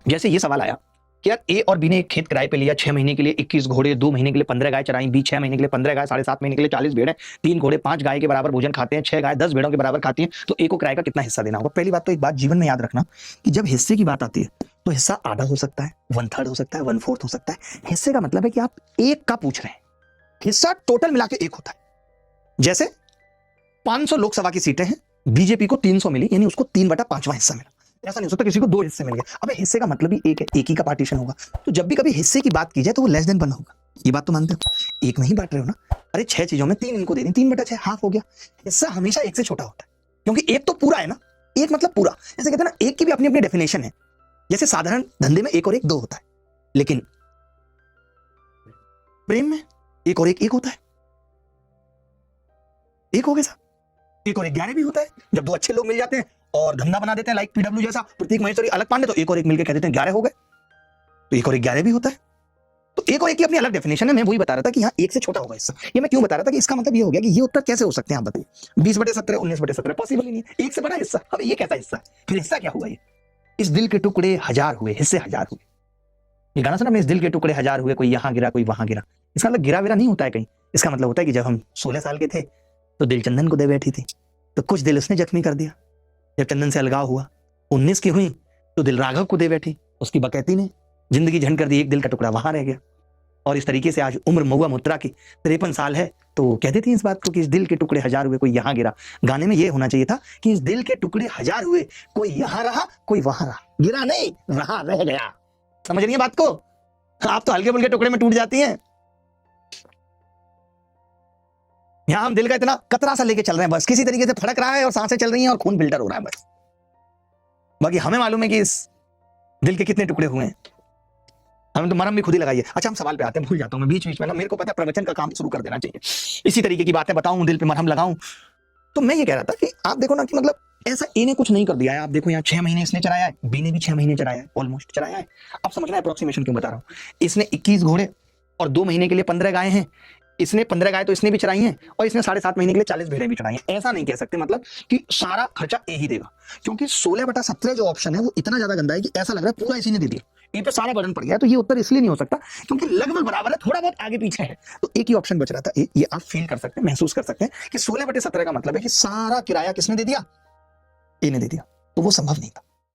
जैसे ये सवाल आया कि यार ए और बी ने एक खेत किराए पे लिया, 6 महीने के लिए 21 घोड़े, 2 महीने के लिए 15 गाय चराई, बी 6 महीने के लिए 15 गाय, 7.5 महीने के लिए 40 भेड़ें, 3 घोड़े 5 गाय के बराबर भोजन खाते हैं, 6 गाय 10 भेड़ों के बराबर खाती हैं, तो ए को किराए का कितना हिस्सा देना होगा। पहली बात तो एक बात जीवन में याद रखना कि जब हिस्से की बात आती है तो हिस्सा आधा हो सकता है, 1/3 हो सकता है, 1/4 हो सकता है। हिस्से का मतलब है कि आप एक का पूछ रहे हैं, हिस्सा टोटल मिला के एक होता है। जैसे 500 लोकसभा की सीटें हैं, बीजेपी को 300 मिली, यानी उसको 3/5वां हिस्सा मिला। ऐसा नहीं हो सकता किसी को 2 हिस्से मिल गए। अबे हिस्से का मतलब ही एक है, एक ही का पार्टीशन होगा। तो जब भी कभी हिस्से की बात की जाए तो वो लेस देन 1 होगा। ये बात तो मानते हो, एक नहीं बांट रहे हो ना। अरे 6 चीजों में 3 इनको दे दी, 3/6 हाफ हो गया। हिस्सा हमेशा एक से छोटा होता है, क्योंकि एक तो पूरा है ना, एक मतलब पूरा। जैसे कहते हैं ना, एक की भी अपनी अपनी डेफिनेशन है। जैसे साधारण धंधे में 1 और 1 2 होता है, लेकिन प्रेम में 1 और 1 1 होता है। 1 हो गया साहब, 1 और 1 11 भी होता है। जब 2 अच्छे लोग मिल जाते हैं और धंधा बना देते हैं, लाइक पीडब्ल्यू जैसा, प्रतीक महेश्वरी, अलग पांडे, तो 1 और 1 मिलकर कह देते हैं 11 हो गए। तो 1 और 1 11 भी होता है। तो 1 और 1 की अपनी अलग डेफिनेशन है। मैं वही बता रहा था कि यहाँ 1 से छोटा होगा हिस्सा। ये मैं क्यों बता रहा था कि इसका मतलब ये हो गया कि ये उत्तर कैसे हो सकते हैं, आप बताइए। 20/17, 19/17 पॉसिबल ही नहीं है। 1 से बड़ा हिस्सा, अब ये कैसा हिस्सा है? फिर हिस्सा क्या हुआ? ये इस दिल के टुकड़े 1000 हुए, हिस्से 1000 हुए। ये गाना सुना मैं, इस दिल के टुकड़े 1000 हुए, कोई यहाँ गिरा कोई वहां गिरा। इसका मतलब गिरा विरा नहीं होता है कहीं। इसका मतलब होता है कि जब हम 16 साल के थे तो दिल चंदन को दे बैठी थी, तो कुछ दिल उसने जख्मी कर दिया। जब चंदन से अलगाव हुआ, 19 की हुई, तो दिल राघव को दे बैठी, उसकी बकैती ने जिंदगी झंड कर दी, एक दिल का टुकड़ा वहां रह गया। और इस तरीके से आज उम्र महुआ मुत्रा की 53 साल है, तो कहते थे इस बात को कि इस दिल के टुकड़े 1000 हुए, कोई यहाँ गिरा। गाने में ये होना चाहिए था कि इस दिल के टुकड़े 1000 हुए, कोई यहाँ रहा कोई वहां रहा, गिरा नहीं रहा, रह गया। समझ रही है बात को? आप तो हल्के फुल्के टुकड़े में टूट जाती हैं। यहां हम दिल का इतना कतरा सा लेके चल रहे हैं, बस किसी तरीके से फड़क रहा है और सांसें चल रही हैं और खून फिल्टर हो रहा है बस। बाकी हमें मालूम है कि इस दिल के कितने टुकड़े हुए हैं। हमें तो मरहम भी खुद ही लगाइए। अच्छा, हम सवाल पे आते हैं, भूल जाता हूं मैं बीच बीच में ना। मेरे को पता है प्रवचन का काम शुरू कर देना चाहिए, इसी तरीके की बातें बताऊं, दिल पे मरहम लगाऊं। तो मैं ये कह रहा था कि आप देखो ना कि मतलब ऐसा ए ने कुछ नहीं कर दिया है। आप देखो यहाँ 6 महीने इसने चराया है, बी ने भी 6 महीने चराया है, ऑलमोस्ट चराया है। अब समझना अप्रोक्सीमेशन क्यों बता रहा हूँ। इसने 21 घोड़े और 2 महीने के लिए 15 गाय हैं। इसने 15 गाय तो इसने भी चराई हैं, और इसने 7.5 महीने के लिए 40 भेड़ें भी चराई हैं। ऐसा नहीं कह सकते मतलब कि सारा खर्चा ए ही देगा, क्योंकि 16/17 जो ऑप्शन है वो इतना ज्यादा गंदा है कि ऐसा लग रहा है पूरा इसी ने दे दिया, ए पे सारा बर्डन पड़ गया है। तो ये उत्तर इसलिए नहीं हो सकता क्योंकि लगभग बराबर है, थोड़ा बहुत आगे पीछे है। तो एक ही ऑप्शन बच रहा था ए। ये आप फील कर सकते हैं, महसूस कर सकते हैं कि 16/17 का मतलब है कि सारा किराया किसने दे दिया? ए ने दे दिया। तो वो संभव नहीं था।